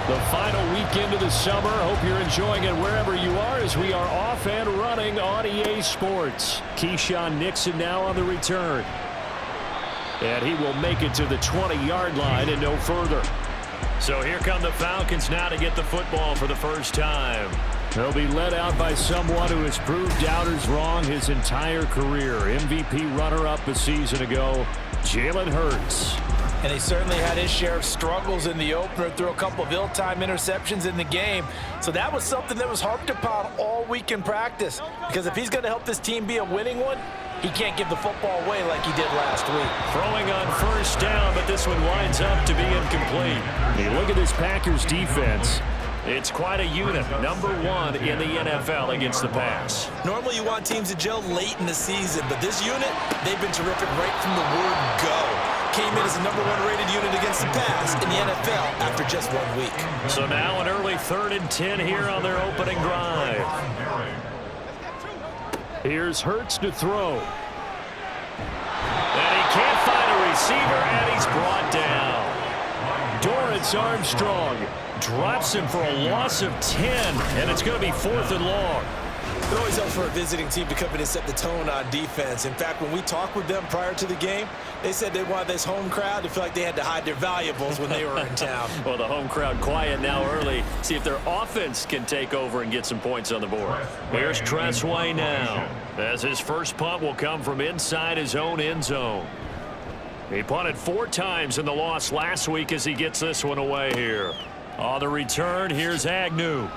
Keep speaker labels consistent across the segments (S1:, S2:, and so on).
S1: The final weekend of the summer. Hope you're enjoying it wherever you are as we are off and running on EA Sports. Keyshawn Nixon now on the return. And he will make it to the 20-yard line and no further. So here come the Falcons now to get the football for the first time. They'll be led out by someone who has proved doubters wrong his entire career. MVP runner-up a season ago, Jalen Hurts.
S2: And he certainly had his share of struggles in the opener, threw a couple of ill-timed interceptions in the game. So that was something that was harped upon all week in practice. Because if he's going to help this team be a winning one, he can't give the football away like he did last week.
S1: Throwing on first down, but this one winds up to be incomplete. Hey, look at this Packers defense. It's quite a unit, number one in the NFL against the pass.
S2: Normally you want teams to gel late in the season, but this unit, they've been terrific right from the word go. Came in as the number one rated unit against the pass in the NFL after just 1 week.
S1: So now an early 3rd and 10 here on their opening drive. Here's Hurts to throw. And he can't find a receiver, and he's brought down. Dorrance Armstrong drops him for a loss of 10, and it's going to be 4th and long.
S2: It always helps for a visiting team to come in and set the tone on defense. In fact, when we talked with them prior to the game, they said they wanted this home crowd to feel like they had to hide their valuables when they were in town.
S1: Well, the home crowd quiet now early. See if their offense can take over and get some points on the board. Here's Tressway now, as his first punt will come from inside his own end zone. He punted 4 times in the loss last week as he gets this one away here. On the return, here's Agnew.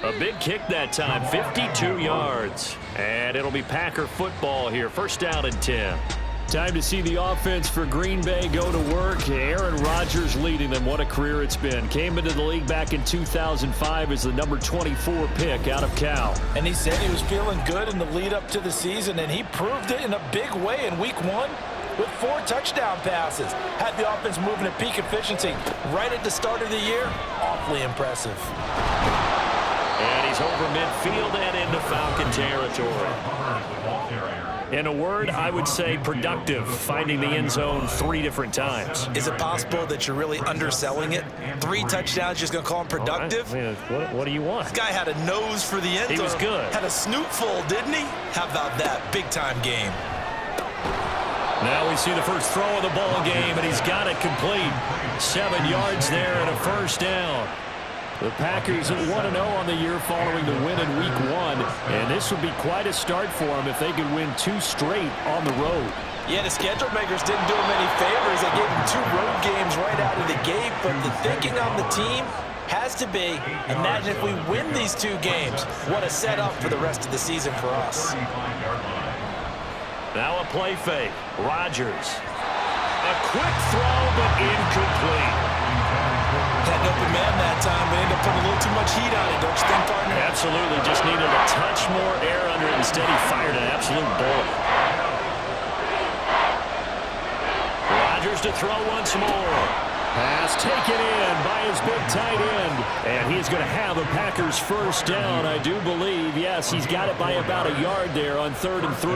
S1: A big kick that time, 52 yards. And it'll be Packer football here, 1st down and 10. Time to see the offense for Green Bay go to work. Aaron Rodgers leading them. What a career it's been. Came into the league back in 2005 as the number 24 pick out of Cal.
S2: And he said he was feeling good in the lead up to the season, and he proved it in a big way in week 1. With 4 touchdown passes. Had the offense moving at peak efficiency right at the start of the year. Awfully impressive.
S1: And he's over midfield and into Falcon territory. In a word, I would say productive, finding the end zone 3 different times.
S2: Is it possible that you're really underselling it? 3 touchdowns, just going to call him productive?
S1: I mean, what do you want?
S2: This guy had a nose for the end zone.
S1: He was good.
S2: Had a snootful, didn't he? How about that? Big-time game.
S1: Now we see the first throw of the ball game, and he's got it complete. 7 yards there and a 1st down. The Packers at 1-0 on the year following the win in week 1, and this would be quite a start for them if they could win 2 straight on the road.
S2: Yeah, the schedule makers didn't do him any favors. They gave him 2 road games right out of the gate, but the thinking on the team has to be, imagine if we win these 2 games. What a setup for the rest of the season for us.
S1: Now a play fake. Rodgers. A quick throw, but incomplete.
S2: Had an open man that time, but ended up putting a little too much heat on it, don't you think, partner?
S1: Absolutely. Just needed a touch more air under it. Instead, he fired an absolute bullet. Rodgers to throw once more. Pass taken in by his big tight end. And he's going to have a Packers 1st down, I do believe. Yes, he's got it by about a yard there on 3rd and 3.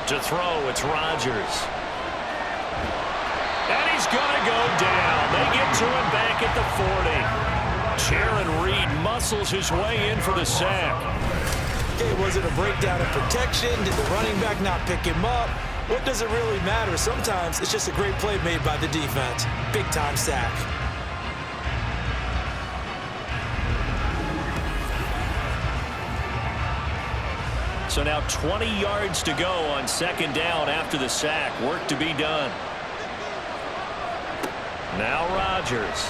S1: To throw, it's Rodgers. And he's going to go down. They get to him back at the 40. Jaron Reed muscles his way in for the sack.
S2: Okay, was it a breakdown in protection? Did the running back not pick him up? What does it really matter? Sometimes it's just a great play made by the defense. Big-time sack.
S1: So now 20 yards to go on 2nd down after the sack. Work to be done. Now Rodgers.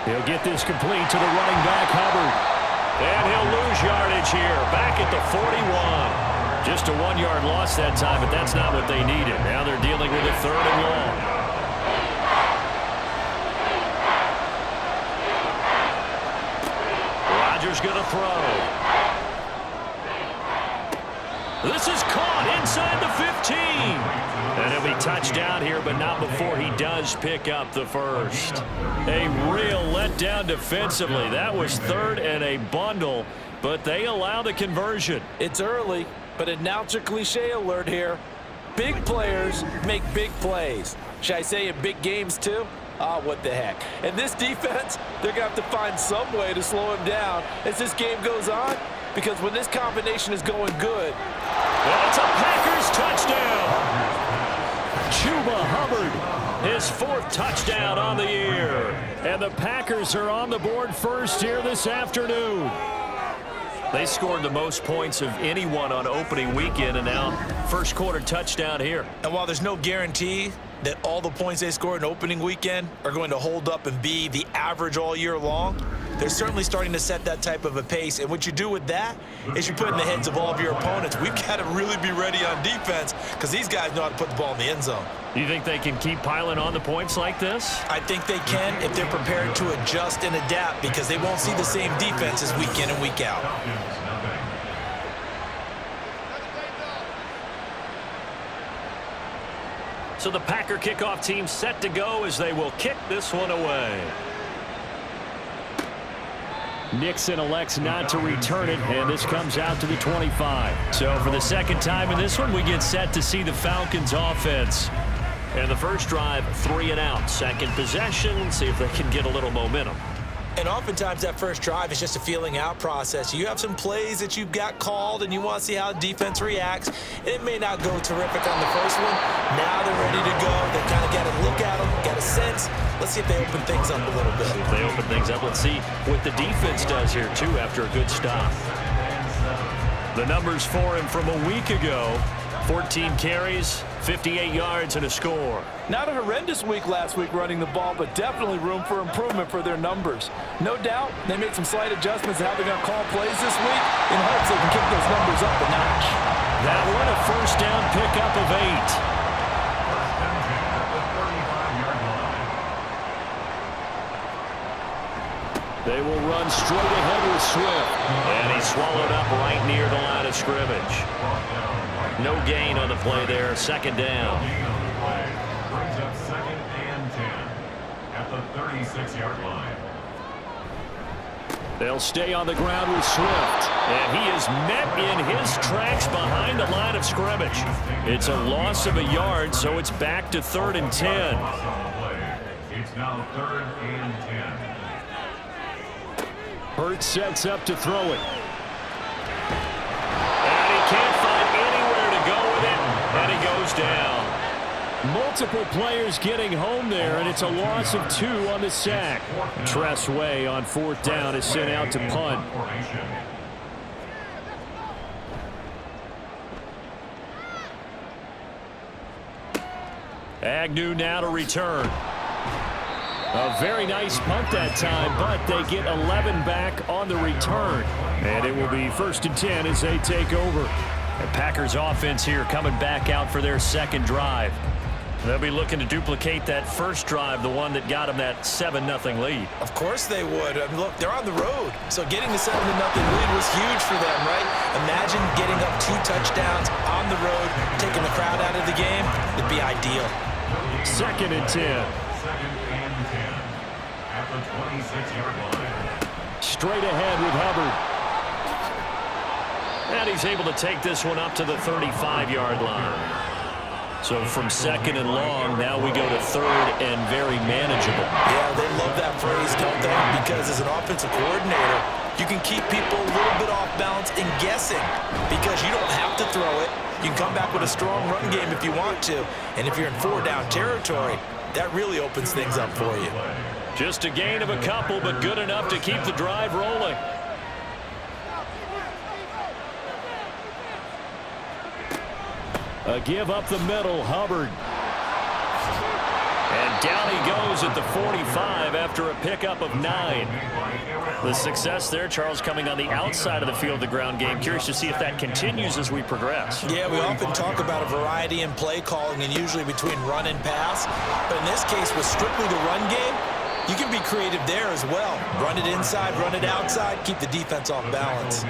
S1: He'll get this complete to the running back, Hubbard. And he'll lose yardage here. Back at the 41. Just a 1-yard loss that time, but that's not what they needed. Now they're dealing with a 3rd and long. Rodgers going to throw. This is caught inside the 15. And he'll be touchdown here, but not before he does pick up the 1st. A real letdown defensively. That was 3rd and a bundle, but they allow the conversion.
S2: It's early, but announcer cliche alert here. Big players make big plays. Should I say in big games too? What the heck. And this defense, they're going to have to find some way to slow him down as this game goes on, because when this combination is going good.
S1: And it's a Packers touchdown. Chuba Hubbard, his 4th touchdown on the year. And the Packers are on the board first here this afternoon. They scored the most points of anyone on opening weekend, and now first quarter touchdown here.
S2: And while there's no guarantee that all the points they scored in opening weekend are going to hold up and be the average all year long, they're certainly starting to set that type of a pace. And what you do with that is you put in the heads of all of your opponents, we've got to really be ready on defense, because these guys know how to put the ball in the end zone.
S1: You think they can keep piling on the points like this?
S2: I think they can if they're prepared to adjust and adapt, because they won't see the same defenses week in and week out.
S1: So the Packer kickoff team set to go as they will kick this one away. Nixon elects not to return it, and this comes out to the 25. So for the second time in this one, we get set to see the Falcons offense. And the first drive, 3 and out. Second possession, see if they can get a little momentum.
S2: And oftentimes that first drive is just a feeling out process. You have some plays that you've got called and you want to see how defense reacts. It may not go terrific on the first one. Now they're ready to go. They kind of got to look at them, got a sense. Let's see if they open things up a little bit.
S1: See if they open things up. Let's see what the defense does here, too, after a good stop. The numbers for him from a week ago: 14 carries, 58 yards, and a score.
S2: Not a horrendous week last week running the ball, but definitely room for improvement for their numbers. No doubt they made some slight adjustments to how they're going to call plays this week in hopes they can kick those numbers up a notch.
S1: That one, a first down pickup of 8. They will run straight ahead with Swift. And he's swallowed up right near the line of scrimmage. No gain on the play there. Second down.
S3: Brings up 2nd and 10 at the 36-yard line.
S1: They'll stay on the ground with Swift. And he is met in his tracks behind the line of scrimmage. It's a loss of a yard, so it's back to 3rd and 10.
S3: It's now 3rd and 10.
S1: Hurts sets up to throw it. And he can't find anywhere to go with it, and he goes down. Multiple players getting home there, and it's a loss of 2 on the sack. Tressway on 4th down is sent out to punt. Agnew now to return. A very nice punt that time, but they get 11 back on the return. And it will be 1st and 10 as they take over. The Packers offense here coming back out for their second drive. They'll be looking to duplicate that first drive, the one that got them that 7-0 lead.
S2: Of course they would. I mean, look, they're on the road. So getting the 7-0 lead was huge for them, right? Imagine getting up 2 touchdowns on the road, taking the crowd out of the game. It'd be ideal.
S1: 2nd and 10.
S3: 2nd and 10 at the 26-yard line.
S1: Straight ahead with Hubbard. And he's able to take this one up to the 35-yard line. So from 2nd and long, now we go to 3rd and very manageable.
S2: Yeah, they love that phrase, don't they? Because as an offensive coordinator, you can keep people a little bit off balance and guessing, because you don't have to throw it. You can come back with a strong run game if you want to. And if you're in 4-down territory, that really opens things up for you.
S1: Just a gain of a couple, but good enough to keep the drive rolling. A give up the middle, Hubbard. And down he goes at the 45 after a pickup of 9. The success there, Charles, coming on the outside of the field, the ground game. Curious to see if that continues as we progress.
S2: Yeah, we often talk about a variety in play calling and usually between run and pass. But in this case, with strictly the run game, you can be creative there as well. Run it inside, run it outside, keep the defense off balance.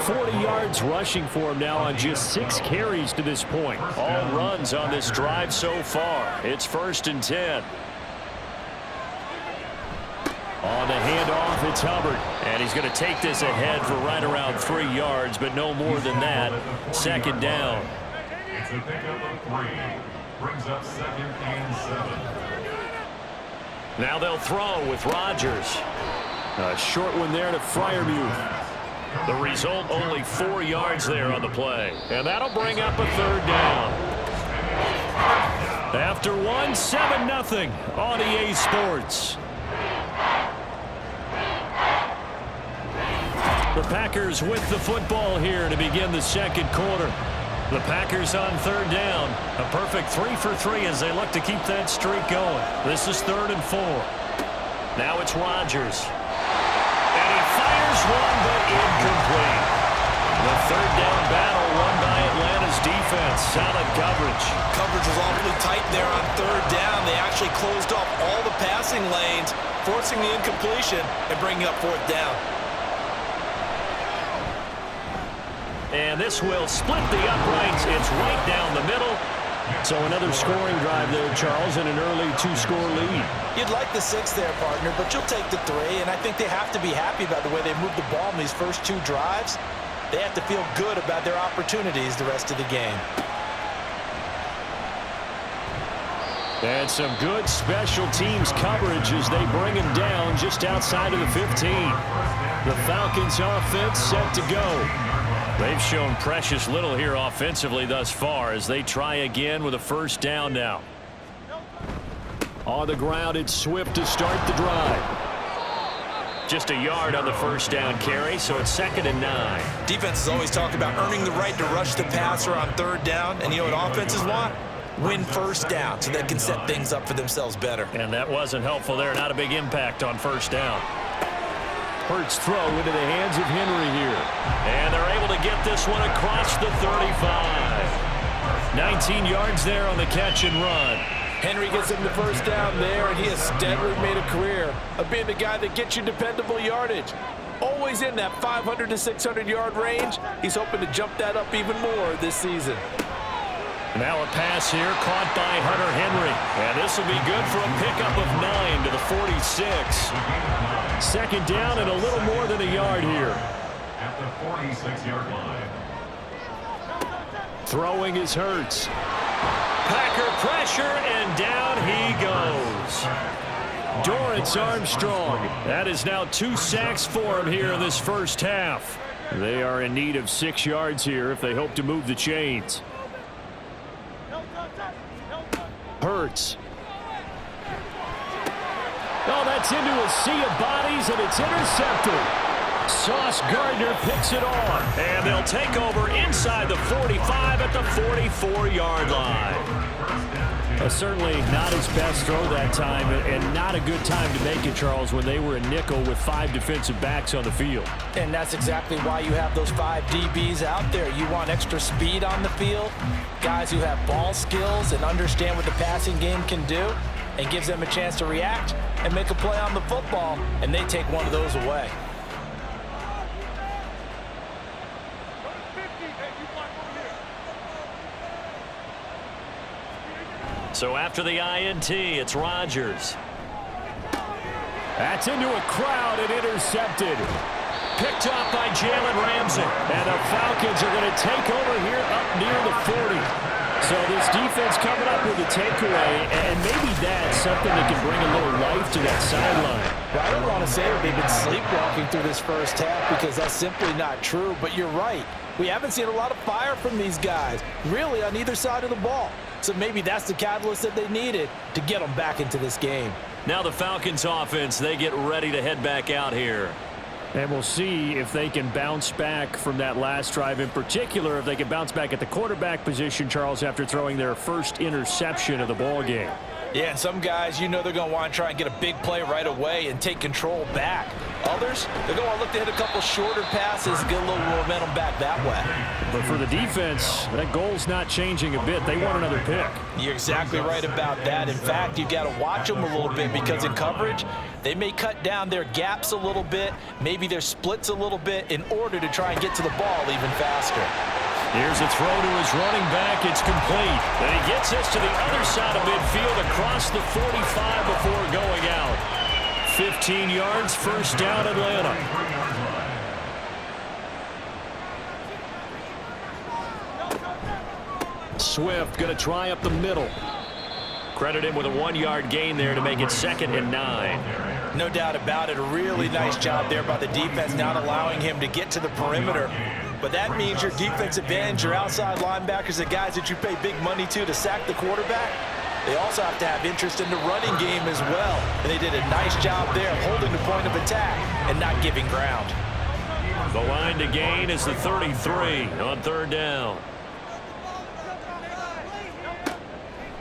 S1: 40 yards rushing for him now on just 6 carries to this point. All runs on this drive so far. It's 1st and 10. On the handoff, it's Hubbard. And he's going to take this ahead for right around 3 yards, but no more than that. 2nd down.
S3: a pickup of 3. Brings up 2nd and 7.
S1: Now they'll throw with Rodgers. A short one there to Freiermuth. The result, only 4 yards there on the play. And that'll bring up a 3rd down. After 1, 7-0 on EA Sports. The Packers with the football here to begin the 2nd quarter. The Packers on 3rd down. A perfect 3 for 3 as they look to keep that streak going. This is 3rd and 4. Now it's Rodgers. And he fires one, but incomplete. The 3rd down battle won by Atlanta's defense. Solid coverage.
S2: Coverage was awfully tight there on 3rd down. They actually closed off all the passing lanes, forcing the incompletion and bringing up 4th down.
S1: And this will split the uprights. It's right down the middle. So another scoring drive there, Charles, and an early 2-score lead.
S2: You'd like the 6 there, partner, but you'll take the 3, and I think they have to be happy about the way they moved the ball in these first 2 drives. They have to feel good about their opportunities the rest of the game.
S1: And some good special teams coverage as they bring him down just outside of the 15. The Falcons offense set to go. They've shown precious little here offensively thus far as they try again with a 1st down now. On the ground, it's Swift to start the drive. Just a yard on the 1st down carry, so it's 2nd and 9.
S2: Defenses always talk about earning the right to rush the passer on 3rd down, and you know what offenses want? Win 1st down so they can set things up for themselves better.
S1: And that wasn't helpful there. Not a big impact on 1st down. Hurts throw into the hands of Henry here. And they're able to get this one across the 35. 19 yards there on the catch and run.
S2: Henry gets him the 1st down there, and he has steadily made a career of being the guy that gets you dependable yardage. Always in that 500 to 600-yard range. He's hoping to jump that up even more this season.
S1: Now a pass here caught by Hunter Henry. And this will be good for a pickup of 9 to the 46. 2nd down and a little more than a yard here.
S3: At the 46-yard line.
S1: Throwing is Hurts. Packer pressure, and down he goes. Dorrance Armstrong. That is now 2 sacks for him here in this 1st half. They are in need of 6 yards here if they hope to move the chains. Hurts. Oh, that's into a sea of bodies, and it's intercepted. Sauce Gardner picks it off, and they'll take over inside the 45 at the 44-yard line. Certainly not his best throw that time, and not a good time to make it, Charles, when they were a nickel with 5 defensive backs on the field.
S2: And that's exactly why you have those 5 DBs out there. You want extra speed on the field, guys who have ball skills and understand what the passing game can do, and gives them a chance to react and make a play on the football, and they take one of those away.
S1: So after the INT, it's Rodgers. That's into a crowd and intercepted. Picked off by Jalen Ramsey. And the Falcons are going to take over here up near the 40. So this defense coming up with a takeaway, and maybe that's something that can bring a little life to that sideline.
S2: Well, I don't want to say that they've been sleepwalking through this 1st half because that's simply not true, but you're right. We haven't seen a lot of fire from these guys, really, on either side of the ball. So maybe that's the catalyst that they needed to get them back into this game.
S1: Now the Falcons offense, they get ready to head back out here. And we'll see if they can bounce back from that last drive, in particular if they can bounce back at the quarterback position, Charles, after throwing their 1st interception of the ball game.
S2: Yeah, some guys, you know they're going to want to try and get a big play right away and take control back. Others, they're going to look to hit a couple shorter passes and get a little momentum back that way.
S1: But for the defense, that goal's not changing a bit. They want another pick.
S2: You're exactly right about that. In fact, you've got to watch them a little bit because in coverage, they may cut down their gaps a little bit, maybe their splits a little bit in order to try and get to the ball even faster.
S1: Here's a throw to his running back. It's complete. And he gets this to the other side of midfield across the 45 before going out. 15 yards, 1st down, Atlanta. Swift going to try up the middle. Credit him with a 1-yard gain there to make it 2nd and 9.
S2: No doubt about it. A really nice job there by the defense, not allowing him to get to the perimeter. But that means your defensive ends, your outside linebackers, the guys that you pay big money to sack the quarterback, they also have to have interest in the running game as well. And they did a nice job there holding the point of attack and not giving ground.
S1: The line to gain is the 33 on 3rd down.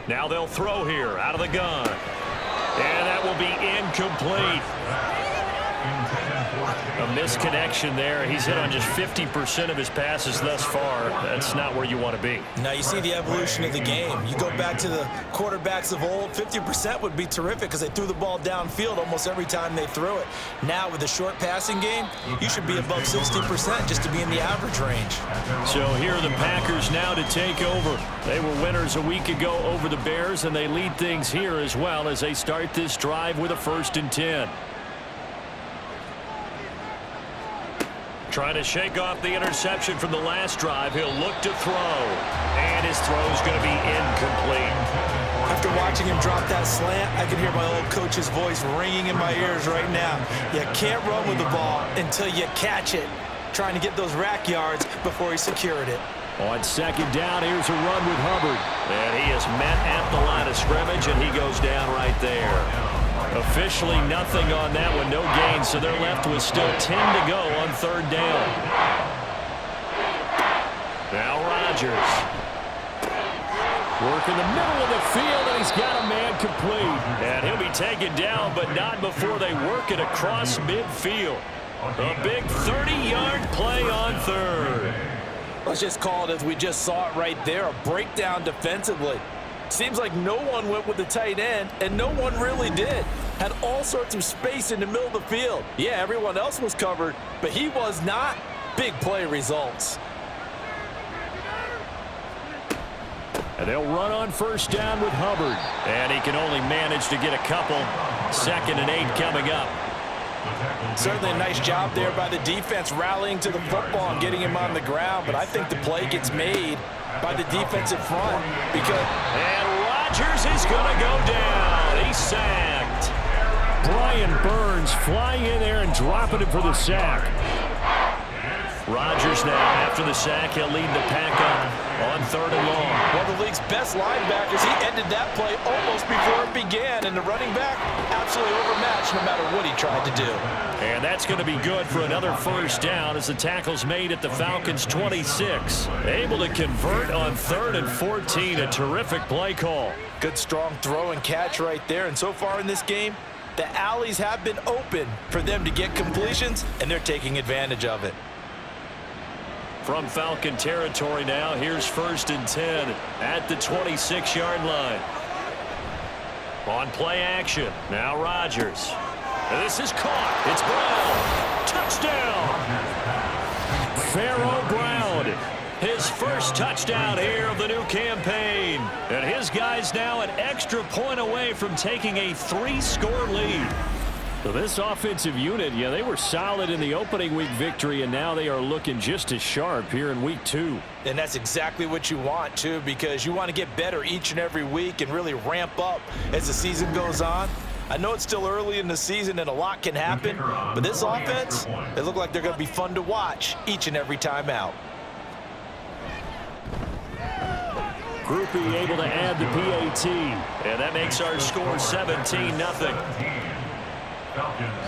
S1: Now they'll throw here out of the gun. And that will be incomplete. A misconnection there. He's hit on just 50% of his passes thus far. That's not where you want to be.
S2: Now you see the evolution of the game. You go back to the quarterbacks of old, 50% would be terrific because they threw the ball downfield almost every time they threw it. Now with the short passing game, you should be above 60% just to be in the average range.
S1: So here are the Packers now to take over. They were winners a week ago over the Bears, and they lead things here as well as they start this drive with a 1st and 10. Trying to shake off the interception from the last drive. He'll look to throw. And his throw is going to be incomplete.
S2: After watching him drop that slant, I can hear my old coach's voice ringing in my ears right now. You can't run with the ball until you catch it. Trying to get those rack yards before he secured it.
S1: On 2nd down, here's a run with Hubbard. And he is met at the line of scrimmage, and he goes down right there. Officially nothing on that one, no gain, so they're left with still 10 to go on 3rd down. Now Rodgers. Working the middle of the field, and he's got a man complete. And he'll be taken down, but not before they work it across midfield. A big 30-yard play on 3rd.
S2: Let's just call it as we just saw it right there, a breakdown defensively. Seems like no one went with the tight end, and no one really did. Had all sorts of space in the middle of the field. Yeah, everyone else was covered, but he was not. Big play results.
S1: And they'll run on 1st down with Hubbard. And he can only manage to get a couple. 2nd and 8 coming up.
S2: Certainly a nice job there by the defense rallying to the football and getting him on the ground, but I think the play gets made by the defensive front
S1: And Rodgers is going to go down. He's sacked. Brian Burns flying in there and dropping him for the sack. Rodgers now, after the sack, he'll lead the pack up on 3rd and long.
S2: One of the league's best linebackers, he ended that play almost before it began, and the running back absolutely overmatched no matter what he tried to do.
S1: And that's going to be good for another 1st down as the tackle's made at the Falcons' 26. Able to convert on 3rd and 14, a terrific play call.
S2: Good strong throw and catch right there, and so far in this game, the alleys have been open for them to get completions, and they're taking advantage of it.
S1: From Falcon territory now, here's 1st and 10 at the 26-yard line. On play action, now Rodgers. This is caught. It's Brown. Touchdown. Pharaoh Brown. His first touchdown here of the new campaign. And his guys now an extra point away from taking a 3-score lead. So this offensive unit, yeah, they were solid in the opening week victory, and now they are looking just as sharp here in week 2.
S2: And that's exactly what you want, too, because you want to get better each and every week and really ramp up as the season goes on. I know it's still early in the season and a lot can happen, but this offense, they look like they're going to be fun to watch each and every time out.
S1: Groupie able to add the PAT, and that makes our score 17-0.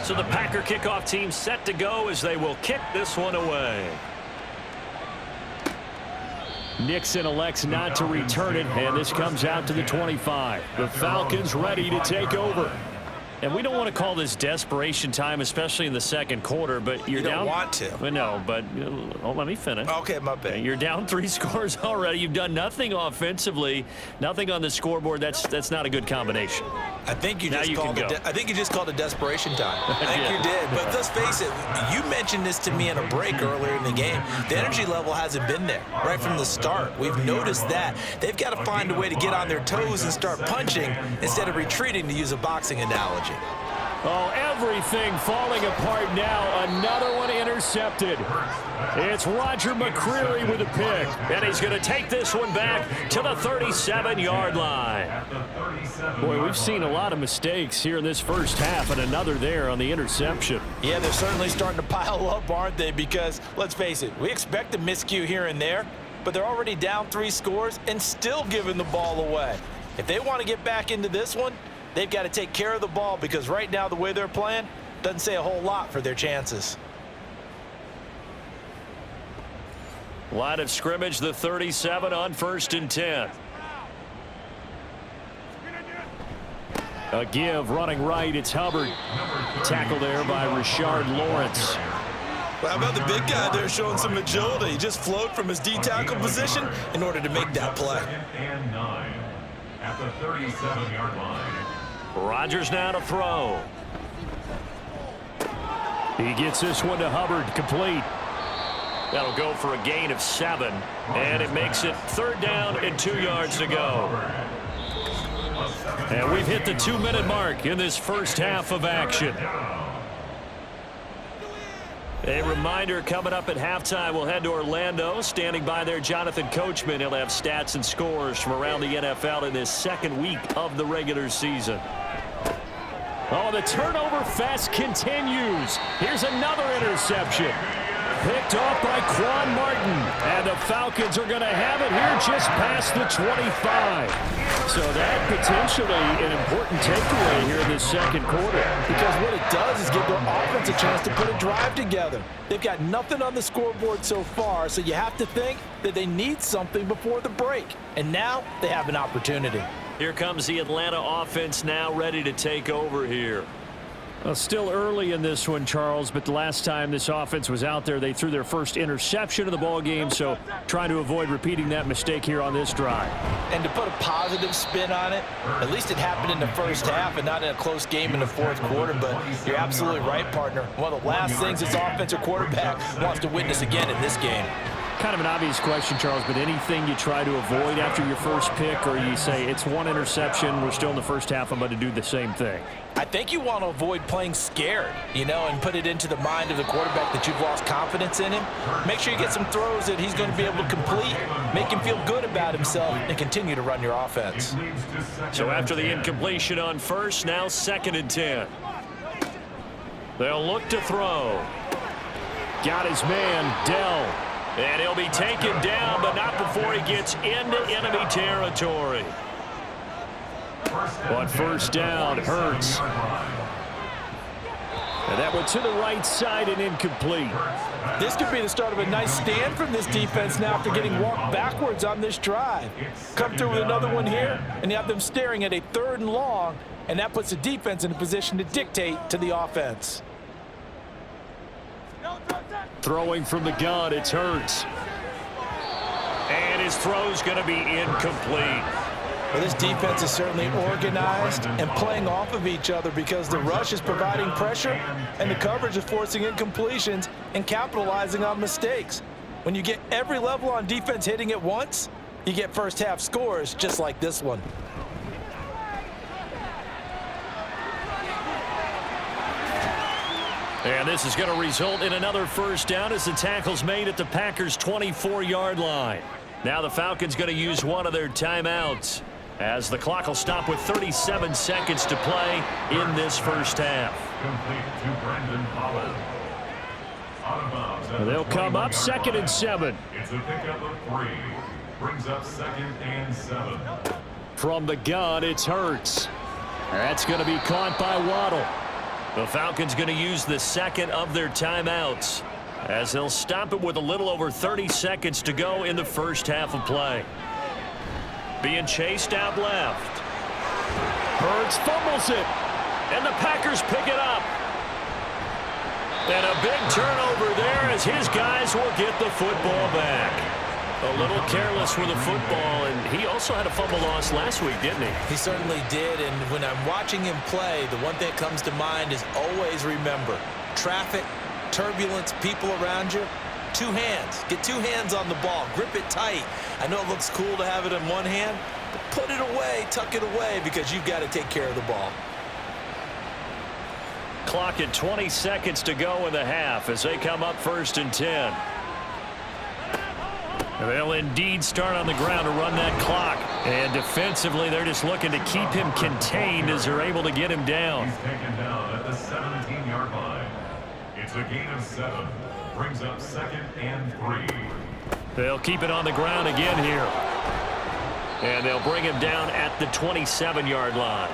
S1: So the Packer kickoff team set to go as they will kick this one away. Nixon elects not to return it, and this comes out to the 25. The Falcons ready to take over. And we don't want to call this desperation time, especially in the 2nd quarter, but you're down.
S2: You don't want to.
S1: Well, no, but let me finish.
S2: Okay, my bad.
S1: You're down 3 scores already. You've done nothing offensively, nothing on the scoreboard. That's not a good combination.
S2: I think you just called it desperation time. I think you did. But let's face it, you mentioned this to me in a break earlier in the game. The energy level hasn't been there right from the start. We've noticed that. They've got to find a way to get on their toes and start punching instead of retreating, to use a boxing analogy.
S1: Oh, everything falling apart now. Another one intercepted. It's Roger McCreary with a pick. And he's going to take this one back to the 37-yard line. Boy, we've seen a lot of mistakes here in this first half, and another there on the interception.
S2: Yeah, they're certainly starting to pile up, aren't they? Because, let's face it, we expect a miscue here and there, but they're already down 3 scores and still giving the ball away. If they want to get back into this one, they've got to take care of the ball, because right now the way they're playing doesn't say a whole lot for their chances.
S1: Line of scrimmage, the 37 on 1st and 10. A give running right. It's Hubbard. Tackle there by Rashard Lawrence.
S2: Well, how about the big guy there showing some agility? He just flowed from his D-tackle position in order to make that play.
S3: And 9 at the 37-yard line.
S1: Rodgers now to throw. He gets this one to Hubbard, complete. That'll go for a gain of 7, and it makes it 3rd down and 2 yards to go. And we've hit the 2-minute mark in this first half of action. A reminder, coming up at halftime, we'll head to Orlando. Standing by there, Jonathan Coachman. He'll have stats and scores from around the NFL in this second week of the regular season. Oh, the turnover fest continues. Here's another interception. Picked off by Quan Martin. And the Falcons are going to have it here just past the 25. So that potentially an important takeaway here in this second quarter.
S2: Because what it does is give their offense a chance to put a drive together. They've got nothing on the scoreboard so far, so you have to think that they need something before the break. And now they have an opportunity.
S1: Here comes the Atlanta offense now ready to take over here. Well, still early in this one, Charles, but the last time this offense was out there, they threw their first interception of the ball game, so trying to avoid repeating that mistake here on this drive.
S2: And to put a positive spin on it, at least it happened in the first half and not in a close game in the fourth quarter, but you're absolutely right, partner. One of the last things this offensive quarterback wants to witness again in this game.
S1: Kind of an obvious question, Charles, but anything you try to avoid after your first pick, or you say it's one interception, we're still in the first half, I'm going to do the same thing?
S2: I think you want to avoid playing scared, and put it into the mind of the quarterback that you've lost confidence in him. Make sure you get some throws that he's going to be able to complete, make him feel good about himself, and continue to run your offense.
S1: So after the incompletion on first, now 2nd and 10. They'll look to throw. Got his man, Dell. And he'll be taken down, but not before he gets into enemy territory. On 1st down, Hurts. And that one to the right side and incomplete.
S2: This could be the start of a nice stand from this defense now after getting walked backwards on this drive. Come through with another one here, and you have them staring at a 3rd and long, and that puts the defense in a position to dictate to the offense.
S1: Throwing from the gun, it's Hurts. And his throw's going to be incomplete.
S2: Well, this defense is certainly organized and playing off of each other because the rush is providing pressure and the coverage is forcing incompletions and capitalizing on mistakes. When you get every level on defense hitting at once, you get first half scores just like this one.
S1: And this is going to result in another 1st down as the tackle's made at the Packers' 24-yard line. Now the Falcons going to use one of their timeouts as the clock will stop with 37 seconds to play in this first half. They'll come up 2nd and 7.
S3: It's a pickup of 3. Brings up 2nd and 7.
S1: From the gun, it's Hurts. That's going to be caught by Waddle. The Falcons going to use the 2nd of their timeouts as they'll stop it with a little over 30 seconds to go in the first half of play. Being chased out left. Hurts fumbles it, and the Packers pick it up. And a big turnover there as his guys will get the football back. A little careless with the football, and he also had a fumble loss last week, didn't he?
S2: He certainly did, and when I'm watching him play, the one thing that comes to mind is always remember, traffic, turbulence, people around you, 2 hands. Get 2 hands on the ball. Grip it tight. I know it looks cool to have it in one hand, but put it away, tuck it away, because you've got to take care of the ball.
S1: Clock at 20 seconds to go in the half as they come up 1st and 10. They'll indeed start on the ground to run that clock. And defensively, they're just looking to keep him contained as they're able to get him down.
S3: He's taken down at the 17-yard line. It's a gain of 7. Brings up 2nd and 3.
S1: They'll keep it on the ground again here. And they'll bring him down at the 27-yard line.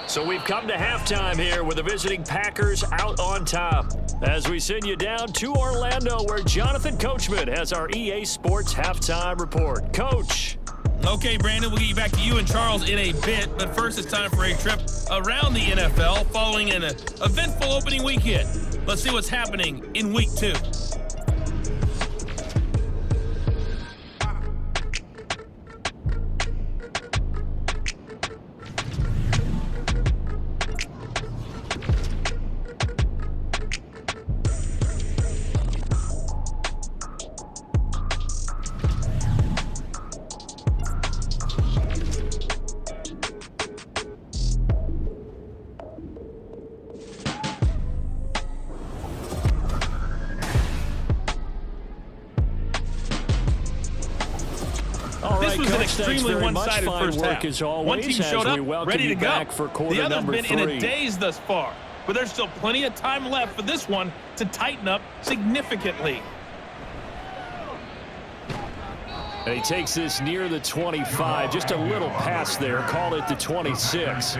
S1: So we've come to halftime here with the visiting Packers out on top. As we send you down to Orlando, where Jonathan Coachman has our EA Sports halftime report. Coach.
S4: Okay, Brandon, we'll get you back to you and Charles in a bit. But first, it's time for a trip around the NFL following an eventful opening weekend. Let's see what's happening in Week 2. This was an extremely one-sided first half. One team showed up, ready to go. The other's been in a daze thus far, but there's still plenty of time left for this one to tighten up significantly.
S1: And he takes this near the 25, just a little past there, call it the 26.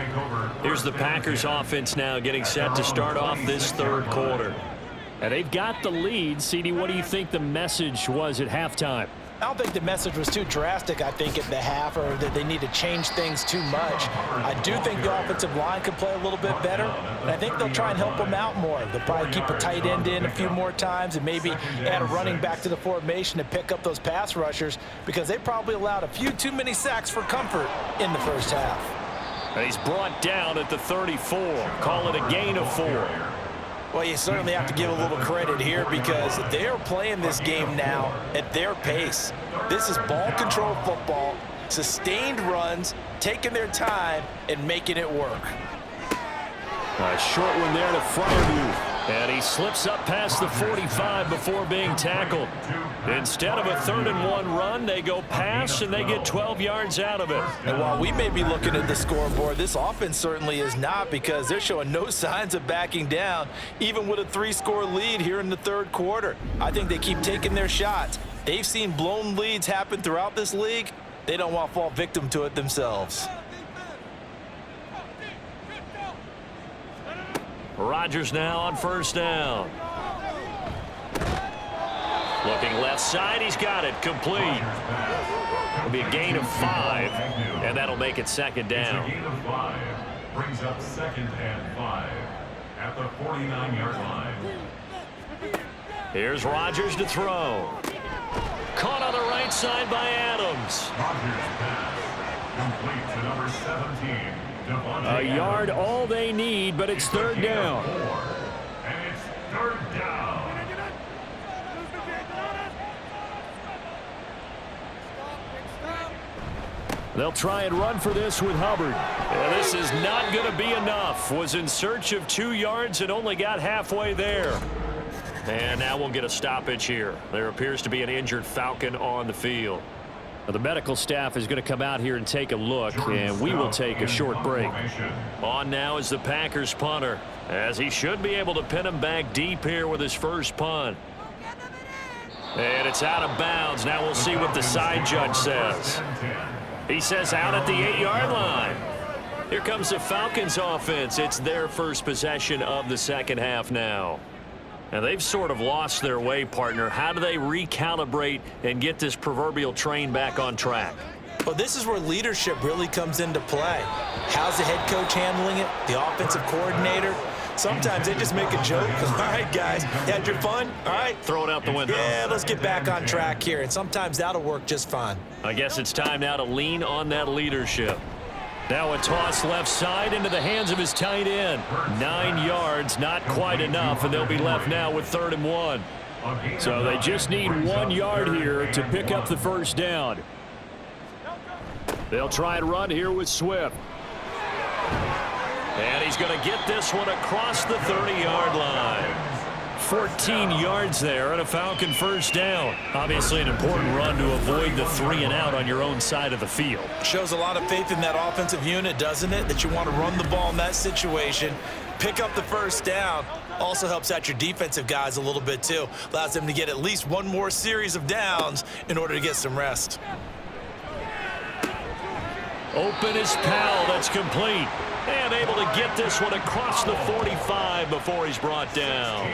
S1: Here's the Packers offense now getting set to start off this 3rd quarter. And they've got the lead. CD, what do you think the message was at halftime?
S2: I don't think the message was too drastic, I think, at the half, or that they need to change things too much. I do think the offensive line could play a little bit better, and I think they'll try and help them out more. They'll probably keep a tight end in a few more times and maybe add a running back to the formation to pick up those pass rushers, because they probably allowed a few too many sacks for comfort in the first half.
S1: And he's brought down at the 34. Call it a gain of 4.
S2: Well, you certainly have to give a little credit here because they're playing this game now at their pace. This is ball control football, sustained runs, taking their time, and making it work.
S1: A short one there to Fryermuth. And he slips up past the 45 before being tackled. Instead of a 3rd and 1 run, they go pass, and they get 12 yards out of it.
S2: And while we may be looking at the scoreboard, this offense certainly is not, because they're showing no signs of backing down, even with a 3-score lead here in the 3rd quarter. I think they keep taking their shots. They've seen blown leads happen throughout this league. They don't want to fall victim to it themselves.
S1: Rodgers now on 1st down. Looking left side, he's got it, complete. It'll be a gain of 5, and that'll make it 2nd down.
S3: It's a gain of 5. Brings up 2nd and 5 at the 49-yard line.
S1: Here's Rodgers to throw. Caught on the right side by Adams.
S3: Rodgers pass. Complete to number 17.
S1: A yard all they need, but it's 3rd down.
S3: And it's 3rd down.
S1: They'll try and run for this with Hubbard. And this is not going to be enough. Was in search of 2 yards and only got halfway there. And now we'll get a stoppage here. There appears to be an injured Falcon on the field. Now, the medical staff is going to come out here and take a look, and we will take a short break. On now is the Packers punter, as he should be able to pin him back deep here with his first punt. And it's out of bounds. Now we'll see what the side judge says. He says out at the 8-yard line. Here comes the Falcons offense. It's their first possession of the 2nd half now. And they've sort of lost their way, partner. How do they recalibrate and get this proverbial train back on track?
S2: Well, this is where leadership really comes into play. How's the head coach handling it? The offensive coordinator? Sometimes they just make a joke. All right, guys, you had your fun? All right.
S1: Throw it out the window.
S2: Yeah, let's get back on track here. And sometimes that'll work just fine.
S1: I guess it's time now to lean on that leadership. Now a toss left side into the hands of his tight end. 9 yards, not quite enough, and they'll be left now with 3rd and 1. So they just need 1 yard here to pick up the first down. They'll try and run here with Swift. And he's going to get this one across the 30-yard line. 14 yards there and a Falcon first down. Obviously an important run to avoid the 3 and out on your own side of the field.
S2: Shows a lot of faith in that offensive unit, doesn't it? That you want to run the ball in that situation, pick up the first down. Also helps out your defensive guys a little bit too. Allows them to get at least one more series of downs in order to get some rest.
S1: Open is Powell. That's complete. And able to get this one across the 45 before he's brought down.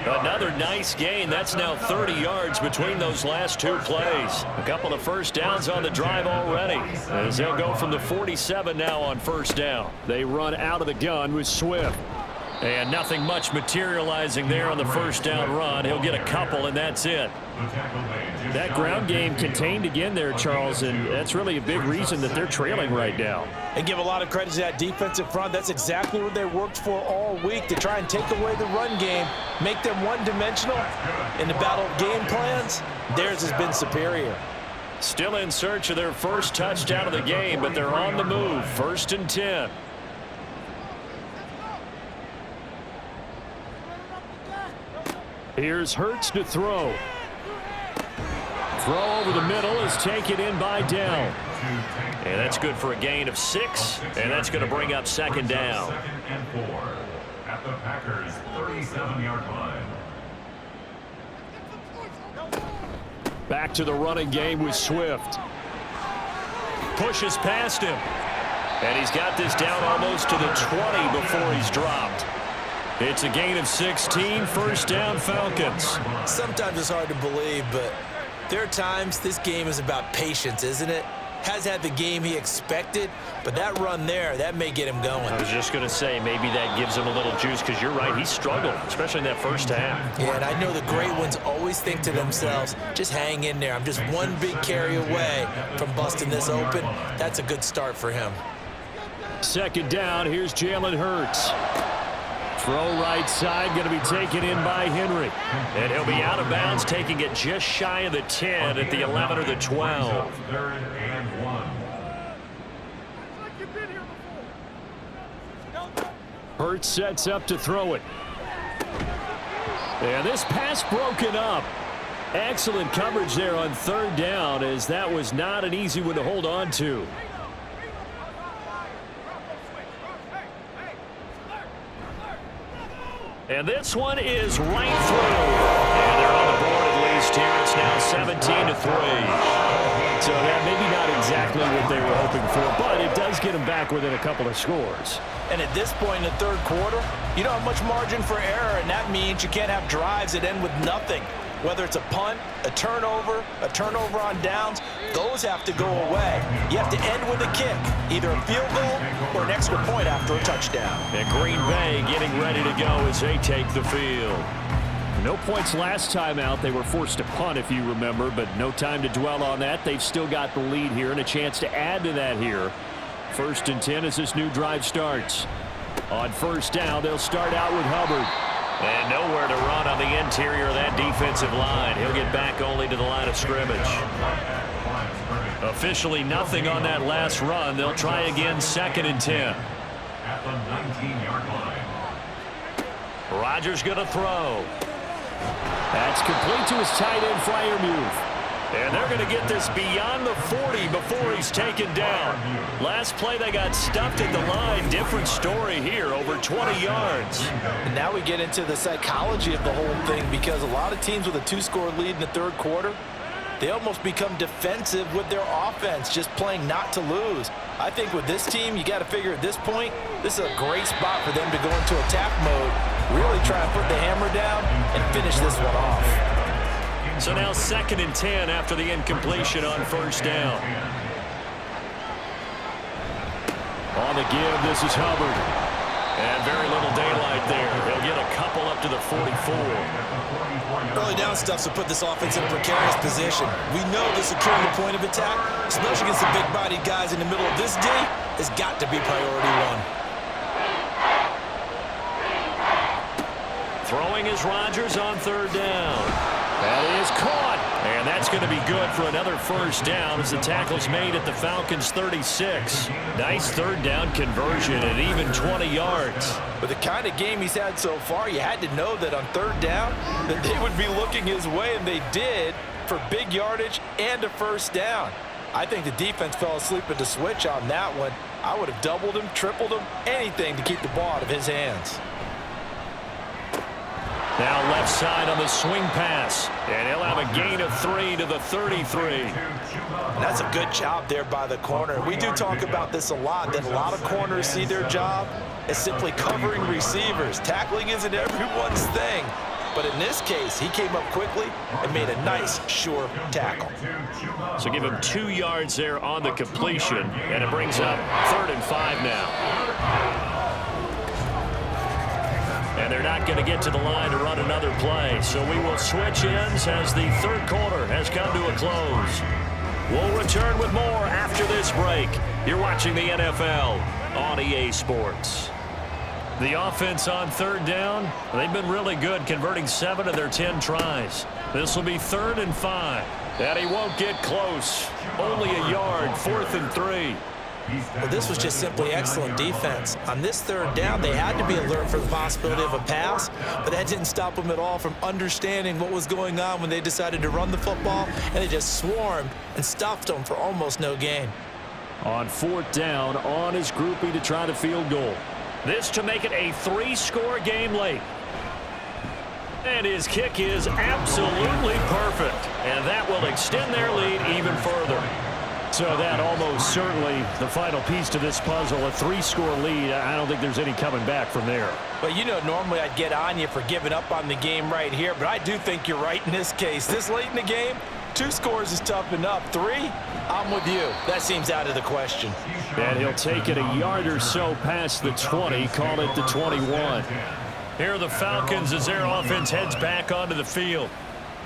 S1: Another nice gain. That's now 30 yards between those last 2 plays. A couple of first downs on the drive already, as they'll go from the 47 now on first down. They run out of the gun with Swift. And nothing much materializing there on the first down run. He'll get a couple, and that's it. That ground game contained again there, Charles, and that's really a big reason that they're trailing right now.
S2: And give a lot of credit to that defensive front. That's exactly what they worked for all week, to try and take away the run game, make them one-dimensional. In the battle of game plans, theirs has been superior.
S1: Still in search of their first touchdown of the game, but they're on the move. 1st and 10. Here's Hurts to throw. Throw over the middle is taken in by Dell. And that's good for a gain of 6, and that's going to bring up 2nd down.
S3: 2nd and 4 at the Packers' 37-yard line.
S1: Back to the running game with Swift. Pushes past him. And he's got this down almost to the 20 before he's dropped. It's a gain of 16, first down Falcons.
S2: Sometimes it's hard to believe, but there are times this game is about patience, isn't it? Has had the game he expected, but that run there, that may get him going.
S1: I was just going to say, maybe that gives him a little juice, because you're right, he struggled, especially in that first half.
S2: Yeah, and I know the great ones always think to themselves, just hang in there. I'm just one big carry away from busting this open. That's a good start for him.
S1: 2nd down, here's Jalen Hurts. Throw right side, going to be taken in by Henry. And he'll be out of bounds, taking it just shy of the 10 at the 11 or the 12.
S3: 3rd and 1.
S1: Hurts sets up to throw it. And this pass broken up. Excellent coverage there on 3rd down, as that was not an easy one to hold on to. And this one is right through. And they're on the board at least here. It's now 17-3. So that maybe not exactly what they were hoping for, but it does get them back within a couple of scores.
S2: And at this point in the 3rd quarter, you don't have much margin for error, and that means you can't have drives that end with nothing. Whether it's a punt, a turnover on downs, those have to go away. You have to end with a kick, either a field goal or an extra point after a touchdown.
S1: And Green Bay getting ready to go as they take the field. No points last time out. They were forced to punt, if you remember, but no time to dwell on that. They've still got the lead here and a chance to add to that here. 1st and 10 as this new drive starts. On 1st down, they'll start out with Hubbard. And nowhere to run on the interior of that defensive line. He'll get back only to the line of scrimmage. Officially nothing on that last run. They'll try again 2nd and 10.
S3: At the 19-yard line.
S1: Rodgers going to throw. That's complete to his tight end Freiermuth. And they're going to get this beyond the 40 before he's taken down. Last play they got stuffed at the line. Different story here, over 20 yards.
S2: And now we get into the psychology of the whole thing, because a lot of teams with a 2-score lead in the 3rd quarter, they almost become defensive with their offense, just playing not to lose. I think with this team, you got to figure at this point, this is a great spot for them to go into attack mode, really try and put the hammer down and finish this one off.
S1: So now 2nd and 10 after the incompletion on 1st down. On the give, this is Hubbard. And very little daylight there. He'll get a couple up to the 44.
S2: Early down stuff to put this offense in a precarious position. We know the securing the point of attack, especially against the big-bodied guys in the middle of this D, has got to be priority 1.
S1: Throwing is Rodgers on 3rd down. That is caught. And that's going to be good for another first down as the tackle's made at the Falcons' 36. Nice third down conversion at even 20 yards.
S2: With the kind of game he's had so far, you had to know that on third down that they would be looking his way, and they did, for big yardage and a first down. I think the defense fell asleep at the switch on that one. I would have doubled him, tripled him, anything to keep the ball out of his hands.
S1: Now left side on the swing pass. And he'll have a gain of 3 to the 33.
S2: That's a good job there by the corner. We do talk about this a lot, that a lot of corners see their job as simply covering receivers. Tackling isn't everyone's thing. But in this case, he came up quickly and made a nice, sure tackle.
S1: So give him 2 yards there on the completion, and it brings up 3rd and 5 now. And they're not going to get to the line to run another play. So we will switch ends as the third quarter has come to a close. We'll return with more after this break. You're watching the NFL on EA Sports. The offense on third down, they've been really good, converting 7 of their 10 tries. This will be 3rd and 5. And he won't get close. Only a yard, 4th and 3.
S2: Well, this was just simply excellent defense. On this third down, they had to be alert for the possibility of a pass, but that didn't stop them at all from understanding what was going on when they decided to run the football, and they just swarmed and stuffed them for almost no gain.
S1: On 4th down, on his groupie to try the field goal. This to make it a 3-score game late. And his kick is absolutely perfect, and that will extend their lead even further. So that almost certainly the final piece to this puzzle, a 3-score lead. I don't think there's any coming back from there.
S2: Well, you know, normally I'd get on you for giving up on the game right here, but I do think you're right in this case. This late in the game, 2 scores is tough enough. 3, I'm with you. That seems out of the question.
S1: And he'll take it a yard or so past the 20, call it the 21. Here are the Falcons as their offense heads back onto the field.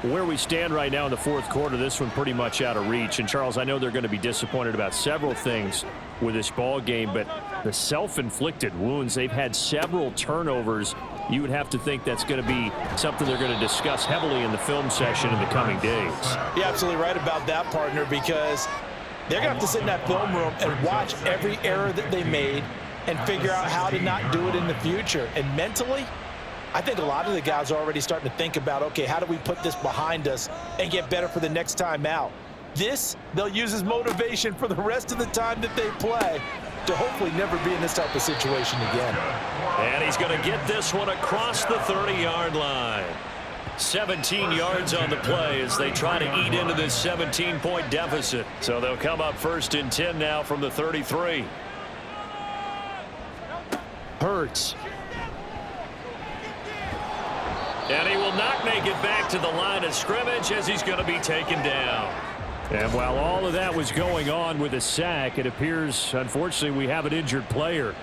S1: Where we stand right now in the 4th quarter, this one pretty much out of reach. And, Charles, I know they're going to be disappointed about several things with this ball game, but the self-inflicted wounds, they've had several turnovers. You would have to think that's going to be something they're going to discuss heavily in the film session in the coming days.
S2: You're absolutely right about that, partner, because they're going to have to sit in that film room and watch every error that they made and figure out how to not do it in the future. And mentally, I think a lot of the guys are already starting to think about, okay, how do we put this behind us and get better for the next time out? This, they'll use as motivation for the rest of the time that they play to hopefully never be in this type of situation again.
S1: And he's going to get this one across the 30-yard line. 17 yards on the play as they try to eat into this 17-point deficit. So they'll come up 1st and 10 now from the 33. Hurts. And he will not make it back to the line of scrimmage as he's going to be taken down. And while all of that was going on with a sack, it appears, unfortunately, we have an injured player.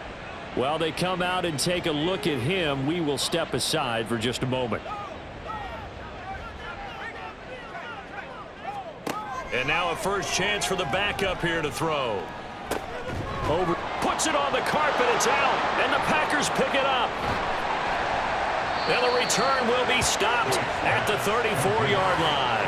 S1: While they come out and take a look at him, we will step aside for just a moment. And now a first chance for the backup here to throw. Over, puts it on the carpet, it's out, and the Packers pick it up. And the return will be stopped at the 34-yard line.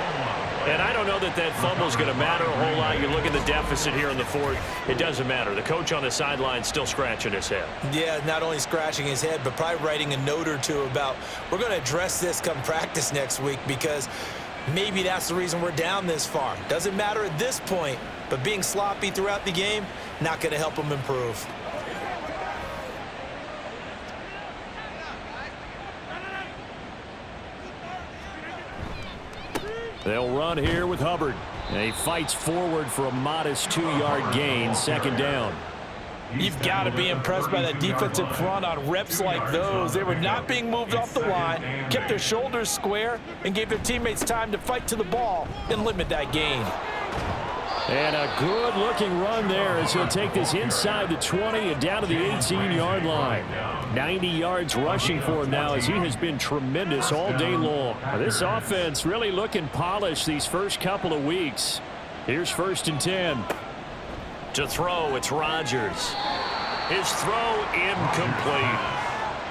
S1: And I don't know that that fumble is going to matter a whole lot. You look at the deficit here in the 4th. It doesn't matter. The coach on the sideline still scratching his head.
S2: Yeah, not only scratching his head, but probably writing a note or two about, we're going to address this come practice next week because maybe that's the reason we're down this far. Doesn't matter at this point, but being sloppy throughout the game, not going to help them improve.
S1: They'll run here with Hubbard. And he fights forward for a modest 2-yard gain, 2nd down.
S2: You've got to be impressed by that defensive front on reps like those. They were not being moved off the line, kept their shoulders square, and gave their teammates time to fight to the ball and limit that gain.
S1: And a good-looking run there as he'll take this inside the 20 and down to the 18-yard line. 90 yards rushing for him now as he has been tremendous all day long. This offense really looking polished these first couple of weeks. Here's 1st and 10. To throw, it's Rodgers. His throw incomplete.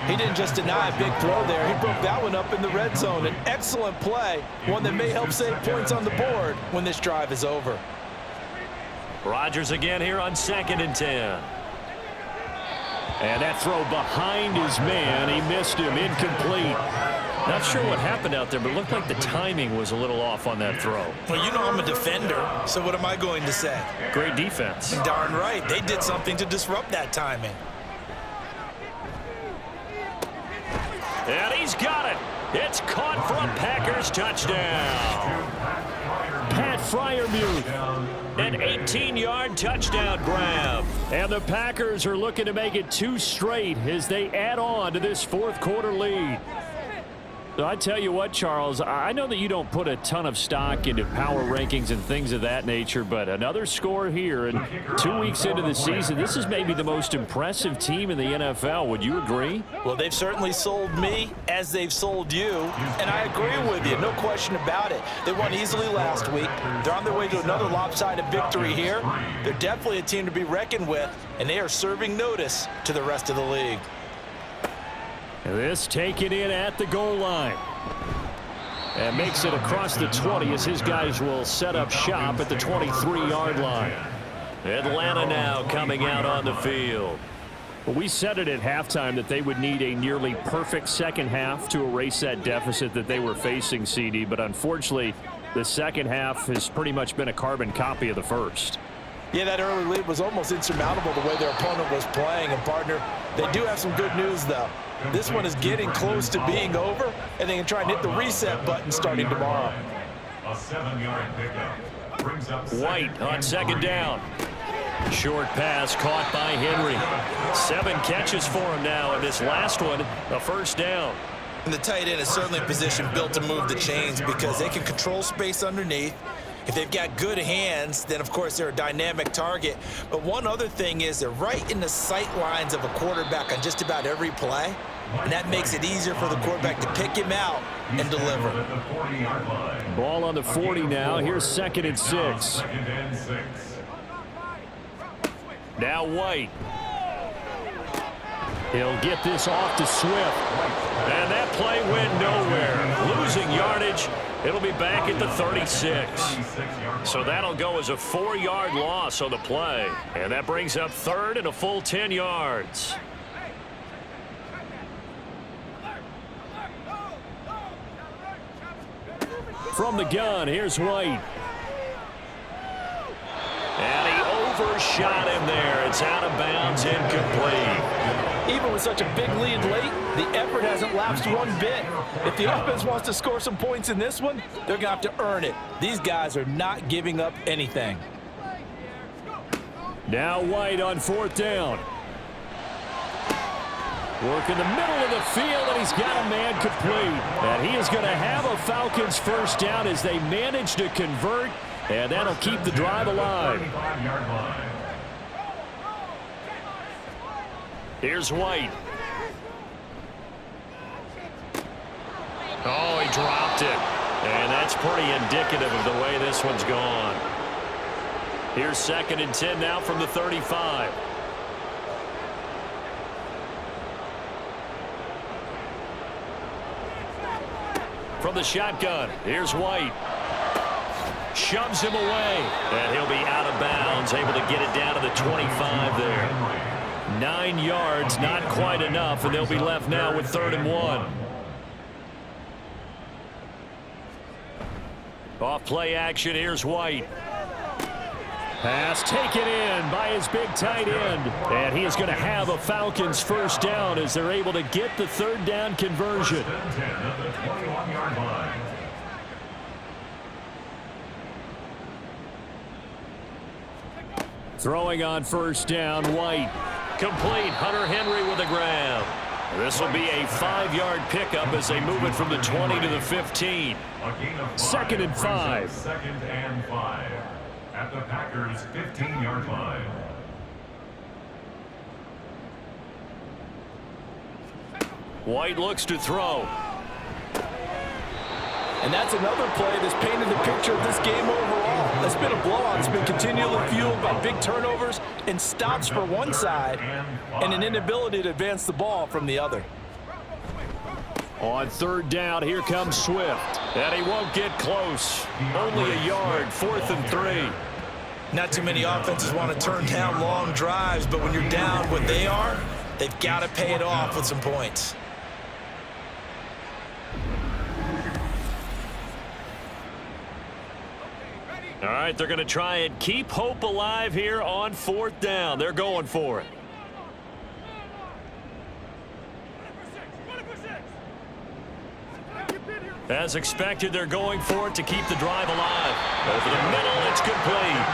S2: He didn't just deny a big throw there. He broke that one up in the red zone. An excellent play, one that may help save points on the board when this drive is over.
S1: Rodgers again here on 2nd and 10. And that throw behind his man. He missed him. Incomplete. Not sure what happened out there, but it looked like the timing was a little off on that throw.
S2: Well, you know I'm a defender, so what am I going to say?
S1: Great defense.
S2: Darn right. They did something to disrupt that timing.
S1: And he's got it. It's caught for a Packers touchdown. Pat Freiermuth, an 18-yard touchdown grab. And the Packers are looking to make it 2 straight as they add on to this 4th quarter lead. So I tell you what, Charles, I know that you don't put a ton of stock into power rankings and things of that nature, but another score here, and 2 weeks into the season, this is maybe the most impressive team in the NFL. Would you agree?
S2: Well, they've certainly sold me as they've sold you, and I agree with you, no question about it. They won easily last week. They're on their way to another lopsided victory here. They're definitely a team to be reckoned with, and they are serving notice to the rest of the league.
S1: This taken in at the goal line. And makes it across the 20 as his guys will set up shop at the 23-yard line. Atlanta now coming out on the field. Well, we said it at halftime that they would need a nearly perfect second half to erase that deficit that they were facing, CD. But unfortunately, the second half has pretty much been a carbon copy of the first.
S2: Yeah, that early lead was almost insurmountable the way their opponent was playing. And, partner, they do have some good news, though. This one is getting close to being over, and they can try and hit the reset button starting tomorrow.
S3: A 7-yard pickup brings up
S1: White on 2nd down. Short pass caught by Henry. 7 catches for him now, and this last one, a first down.
S2: And the tight end is certainly a position built to move the chains because they can control space underneath. If they've got good hands, then, of course, they're a dynamic target. But one other thing is they're right in the sight lines of a quarterback on just about every play, and that makes it easier for the quarterback to pick him out and deliver.
S1: Ball on the 40 now. Here's 2nd and 6. Now White. He'll get this off to Swift. And that play went nowhere. Losing yardage. It'll be back at the 36. So that'll go as a 4-yard loss on the play. And that brings up 3rd and a full 10 yards. From the gun, here's White. And he overshot him there. It's out of bounds, incomplete.
S2: Even with such a big lead late, the effort hasn't lapsed one bit. If the offense wants to score some points in this one, they're going to have to earn it. These guys are not giving up anything.
S1: Now White on 4th down. Work in the middle of the field, and he's got a man complete. And he is going to have a Falcons first down as they manage to convert, and that'll keep the drive alive. Here's White. Oh, he dropped it. And that's pretty indicative of the way this one's gone. Here's 2nd and 10 now from the 35. From the shotgun, here's White. Shoves him away. And he'll be out of bounds, able to get it down to the 25 there. 9 yards, not quite enough, and they'll be left now with 3rd and 1. Off play action, here's White. Pass taken in by his big tight end. And he is going to have a Falcons first down as they're able to get the 3rd down conversion. Throwing on first down, White. Complete. Hunter Henry with a grab. This will be a 5-yard pickup as they move it from the 20 to the 15. 2nd and 5.
S3: 2nd and 5 at the Packers 15-yard line.
S1: White looks to throw.
S2: And that's another play that's painted the picture of this game overall. It's been a blowout. It's been continually fueled by big turnovers and stops for one side and an inability to advance the ball from the other.
S1: On third down, here comes Swift. And he won't get close. Only a yard, 4th and 3.
S2: Not too many offenses want to turn down long drives, but when you're down what they are, they've got to pay it off with some points.
S1: All right, they're going to try and keep hope alive here on 4th down. They're going for it. As expected, they're going for it to keep the drive alive. Over the middle, it's complete.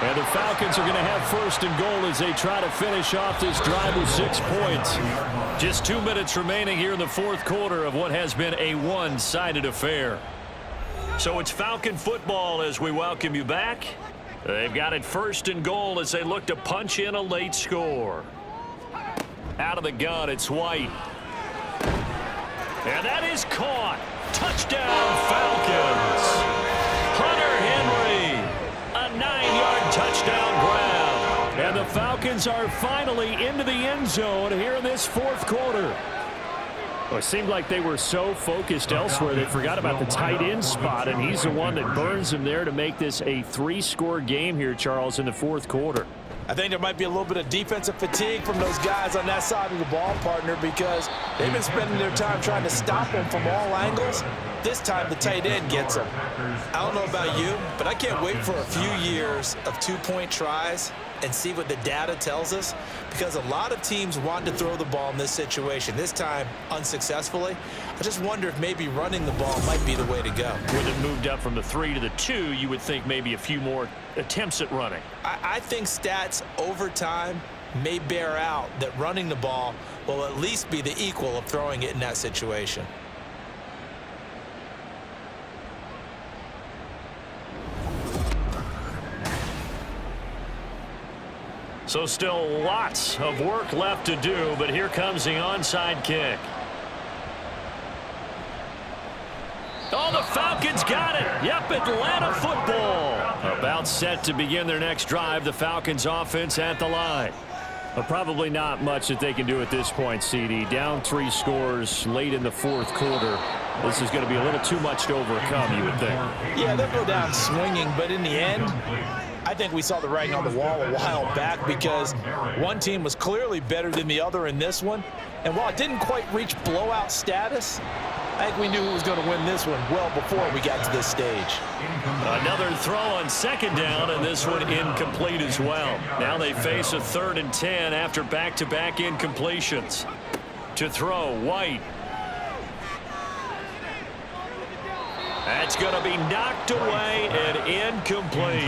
S1: And the Falcons are going to have 1st and goal as they try to finish off this drive with 6 points. Just 2 minutes remaining here in the 4th quarter of what has been a one-sided affair. So it's Falcon football as we welcome you back. They've got it 1st and goal as they look to punch in a late score. Out of the gun, it's White. And that is caught. Touchdown, Falcons. Hunter Henry, a 9-yard touchdown grab. And the Falcons are finally into the end zone here in this 4th quarter. Well, it seemed like they were so focused elsewhere they forgot about the tight end spot, and he's the one that burns them there to make this a 3-score game here, Charles, in the 4th quarter.
S2: I think there might be a little bit of defensive fatigue from those guys on that side of the ball, partner, because they've been spending their time trying to stop them from all angles. This time the tight end gets them. I don't know about you, but I can't wait for a few years of 2-point tries and see what the data tells us, because a lot of teams want to throw the ball in this situation. This time, unsuccessfully. I just wonder if maybe running the ball might be the way to go.
S1: With it moved up from the 3 to the 2, you would think maybe a few more attempts at running.
S2: I think stats over time may bear out that running the ball will at least be the equal of throwing it in that situation.
S1: So still lots of work left to do, but here comes the onside kick. Oh, the Falcons got it. Yep, Atlanta football. About set to begin their next drive. The Falcons offense at the line. But probably not much that they can do at this point, CD. Down 3 scores late in the 4th quarter. This is going to be a little too much to overcome, you would think.
S2: Yeah, they'll go down swinging, but in the end, I think we saw the writing on the wall a while back, because one team was clearly better than the other in this one. And while it didn't quite reach blowout status, I think we knew who was going to win this one well before we got to this stage.
S1: Another throw on 2nd down, and this one incomplete as well. Now they face a 3rd and 10 after back-to-back incompletions. To throw, White. That's going to be knocked away and incomplete.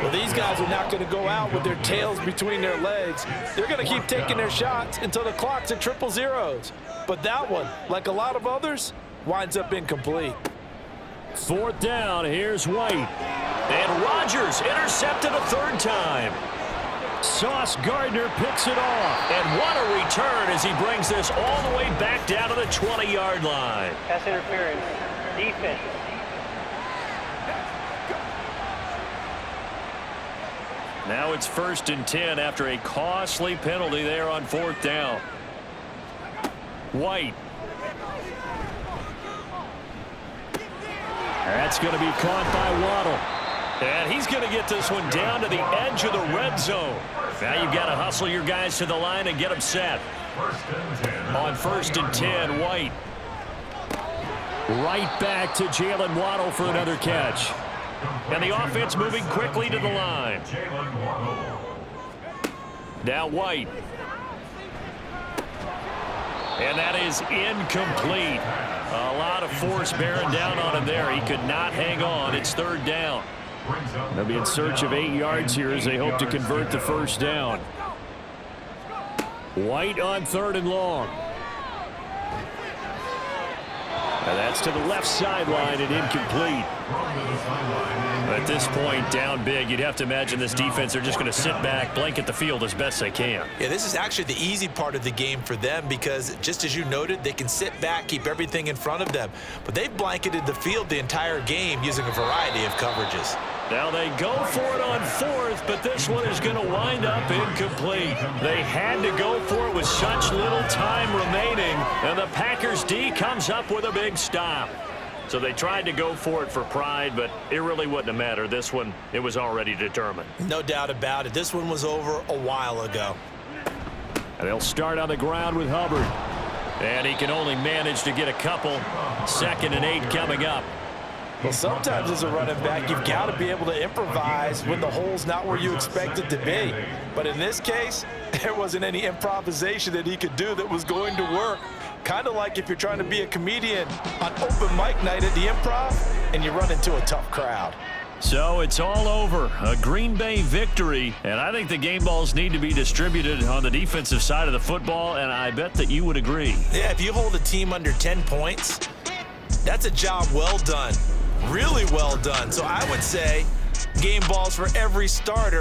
S2: Well, these guys are not going to go out with their tails between their legs. They're going to keep taking their shots until the clock's at 000. But that one, like a lot of others, winds up incomplete.
S1: 4th down, here's White. And Rodgers intercepted a 3rd time. Sauce Gardner picks it off. And what a return as he brings this all the way back down to the 20-yard line.
S5: Pass interference. Defense.
S1: Now it's 1st and 10 after a costly penalty there on 4th down. White. That's going to be caught by Waddle. And he's going to get this one down to the edge of the red zone. Now you've got to hustle your guys to the line and get them set. On 1st and 10, White. Right back to Jalen Waddle for another catch. And the offense moving quickly to the line. Now White. And that is incomplete. A lot of force bearing down on him there. He could not hang on. It's 3rd down. They'll be in search of 8 yards here as they hope to convert the 1st down. White on 3rd and long. And that's to the left sideline and incomplete. At this point, down big, you'd have to imagine this defense are just going to sit back, blanket the field as best they can.
S2: Yeah, this is actually the easy part of the game for them, because just as you noted, they can sit back, keep everything in front of them. But they've blanketed the field the entire game using a variety of coverages.
S1: Now they go for it on fourth, but this one is going to wind up incomplete. They had to go for it with such little time remaining, and the Packers D comes up with a big stop. So they tried to go for it for pride, but it really wouldn't have mattered. This one, it was already determined.
S2: No doubt about it. This one was over a while ago.
S1: And they'll start on the ground with Hubbard. And he can only manage to get a couple. 2nd and 8 coming up.
S2: Well, sometimes as a running back, you've got to be able to improvise when the hole's not where you expect it to be. But in this case, there wasn't any improvisation that he could do that was going to work. Kind of like if you're trying to be a comedian on open mic night at the Improv and you run into a tough crowd.
S1: So it's all over. A Green Bay victory, and I think the game balls need to be distributed on the defensive side of the football, and I bet that you would agree.
S2: Yeah, if you hold a team under 10 points, that's a job well done. Really well done. So I would say game balls for every starter.